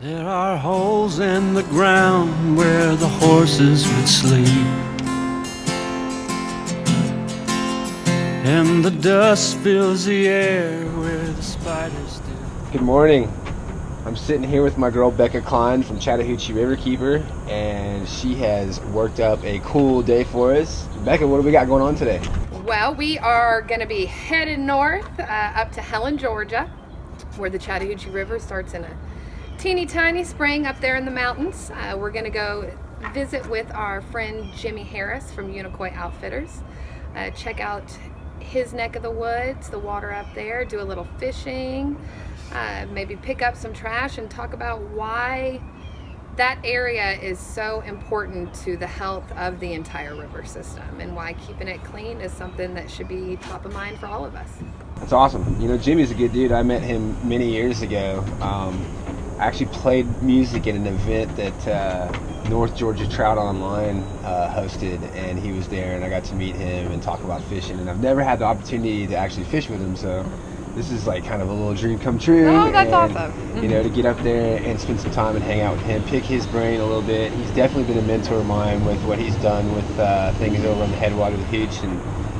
There are holes in the ground where the horses would sleep, and the dust fills the air where the spiders do. Good morning. I'm sitting here with my girl Becca Klein from Chattahoochee Riverkeeper, and she has worked up a cool day for us. Becca, what do we got going on today? Well, we are going to be headed north up to Helen, Georgia, where the Chattahoochee River starts in a teeny tiny spring up there in the mountains. We're going to go visit with our friend Jimmy Harris from Unicoi Outfitters, check out his neck of the woods, the water up there, do a little fishing, maybe pick up some trash and talk about why that area is so important to the health of the entire river system and why keeping it clean is something that should be top of mind for all of us. That's awesome. You know, Jimmy's a good dude. I met him many years ago. I actually played music at an event that North Georgia Trout Online hosted, and he was there, and I got to meet him and talk about fishing, and I've never had the opportunity to actually fish with him, so this is like kind of a little dream come true. Oh, that's and, awesome. You know, to get up there and spend some time and hang out with him, pick his brain a little bit. He's definitely been a mentor of mine with what he's done with things over on the headwaters of the Hooch, and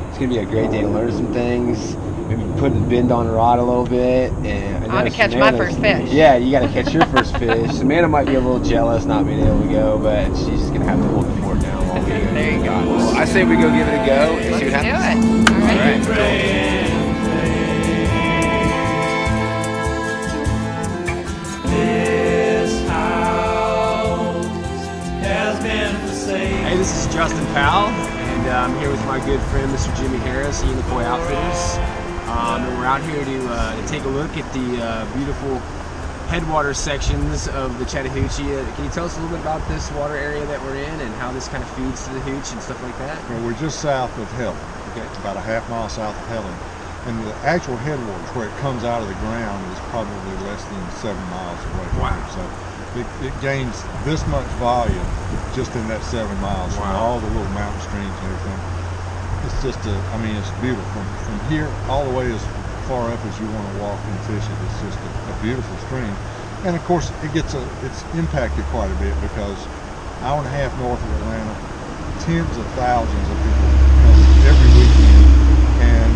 it's going to be a great day to learn some things. Maybe put the bend on the rod a little bit. And I want to catch my first fish. Yeah, you got to catch your first fish. Samantha might be a little jealous not being able to go, but she's just going to have to hold the fort down while we go. There you go. Well, I say we go give it a go and see what Let's happens. do it. All right. All right. This house has been for sale. Hey, this is Justin Powell, and I'm here with my good friend, Mr. Jimmy Harris, Unicoi Outfitters. And we're out here to take a look at the beautiful headwater sections of the Chattahoochee. Can you tell us a little bit about this water area that we're in and how this kind of feeds to the Hooch and stuff like that? Well, we're just south of Helen, Okay. about a half mile south of Helen. And the actual headwaters, where it comes out of the ground, is probably less than 7 miles away from Wow. here. So it gains this much volume just in that 7 miles from Wow. all the little mountain streams and everything. It's just it's beautiful. From here all the way as far up as you want to walk and fish it. It's just a beautiful stream. And of course it's impacted quite a bit because hour and a half north of Atlanta, tens of thousands of people come every weekend, and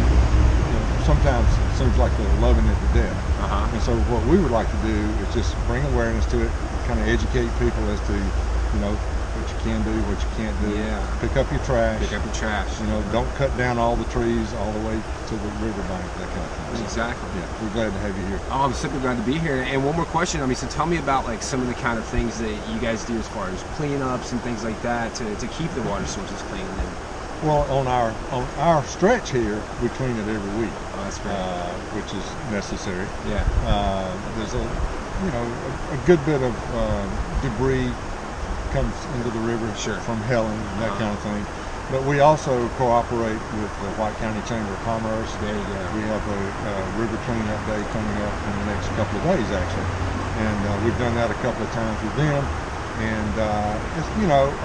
sometimes it seems like they're loving it to death. And so what we would like to do is just bring awareness to it, kind of educate people as to, what you can do, what you can't do. Yeah. Pick up your trash. Pick up your trash. Don't cut down all the trees all the way to the riverbank, that kind of thing. Exactly. Yeah, we're glad to have you here. Oh, I'm super glad to be here. And one more question. So tell me about like some of the kind of things that you guys do as far as cleanups and things like that to keep the water sources clean. And, Well, on our stretch here, we clean it every week. oh, that's great. Which is necessary. Yeah. There's a good bit of debris comes into the river Sure. from Helen and that kind of thing. But we also cooperate with the White County Chamber of Commerce. There you go. We have a river cleanup day coming up in the next couple of days, actually. And we've done that a couple of times with them. And it's,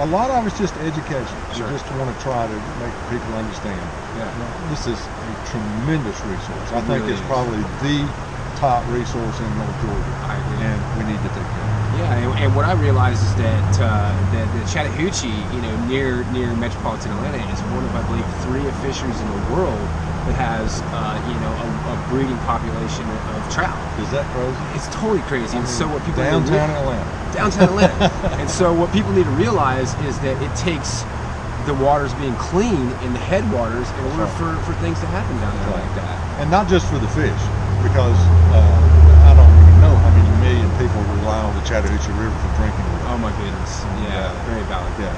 a lot of it's just education. Sure. We just want to try to make people understand. Yeah. This is a tremendous resource. I think really it's is. probably the top resource in North Georgia. I agree. And we need to take care of it. Yeah, and what I realized is that the Chattahoochee, near metropolitan Atlanta, is one of, I believe, 3 fisheries in the world that has, a breeding population of trout. Is that crazy? It's totally crazy. And so what people Downtown Atlanta. Downtown Atlanta. And so what people need to realize is that it takes the waters being clean in the headwaters in order for things to happen down there like that. And not just for the fish, because I don't even know how many million people rely on the Chattahoochee River for drinking water. Oh my goodness. Yeah, very valid. Yeah.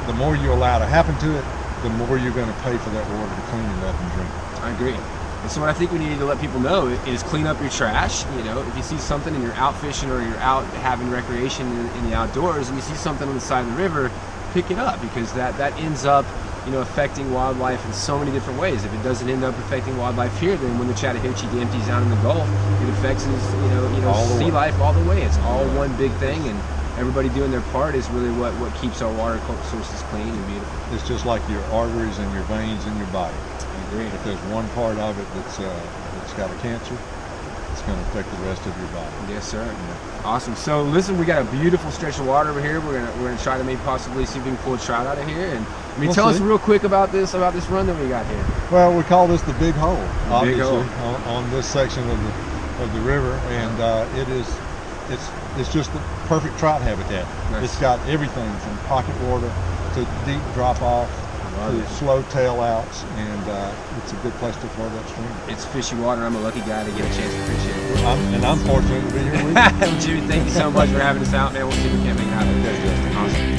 The more you allow to happen to it, the more you're going to pay for that water to clean it up and drink it. I agree. And so what I think we need to let people know is clean up your trash. If you see something and you're out fishing or you're out having recreation in the outdoors and you see something on the side of the river, pick it up, because that ends up affecting wildlife in so many different ways. If it doesn't end up affecting wildlife here, then when the Chattahoochee empties down in the Gulf, it affects sea life all the way. It's all one big thing, and everybody doing their part is really what keeps our water sources clean and beautiful. It's just like your arteries and your veins in your body. I agree. If there's one part of it that's got a cancer, going to affect the rest of your body. Yes, sir. Awesome. So listen, we got a beautiful stretch of water over here. We're gonna try to maybe possibly see if we can pull a trout out of here. And We'll tell us see. real quick about this run that we got here. Well, we call this the big hole, Big obviously, hole. on this section of the river, and it's just the perfect trout habitat. Nice. It's got everything from pocket water to deep drop off to slow tail outs, and it's a good place to float upstream. It's fishy water. I'm a lucky guy to get a chance to fish it. I'm fortunate to be here with you. Jimmy, thank you so much for having us out, man. We'll see if we can't make it happen. Okay, Justin. Awesome.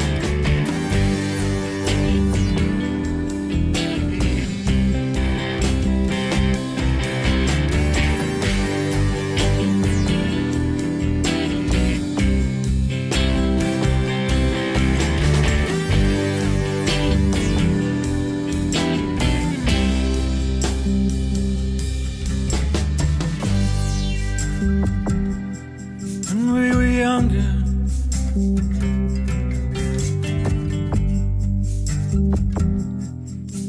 When we were younger,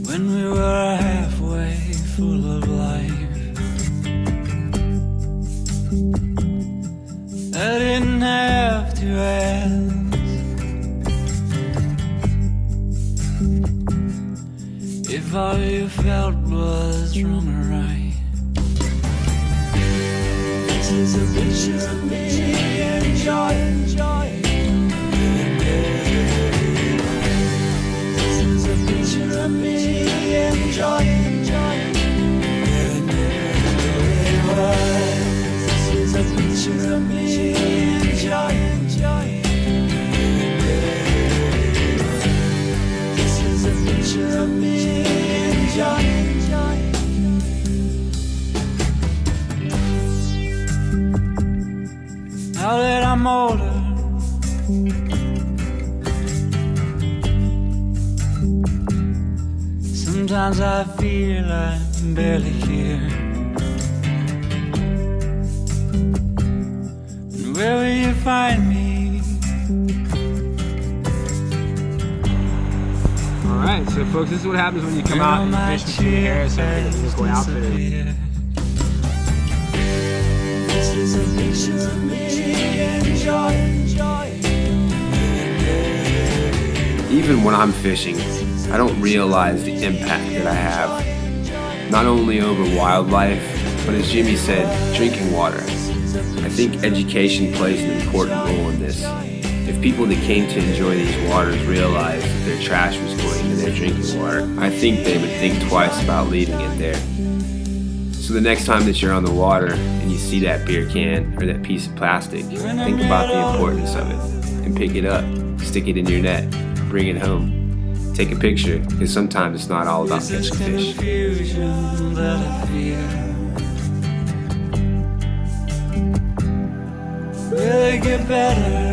when we were halfway full of life, I didn't have to ask if all you felt was wrong or right. This is a picture of me enjoying. This is a picture of me enjoying. This is a picture of me enjoying. This is a picture of me enjoying. Now that I'm older, sometimes I feel I'm barely here. And where will you find me? All right, so folks, this is what happens when you come out and fish between the Harris of Unicoi Outfitters. This is a picture of me enjoying. Even when I'm fishing, I don't realize the impact that I have, not only over wildlife, but as Jimmy said, drinking water. I think education plays an important role in this. If people that came to enjoy these waters realized that their trash was going into their drinking water, I think they would think twice about leaving it there. So the next time that you're on the water and you see that beer can or that piece of plastic, think about the importance of it and pick it up, stick it in your net, bring it home. Take a picture, because sometimes it's not all about catching fish. Confusion that I fear. Will it get better?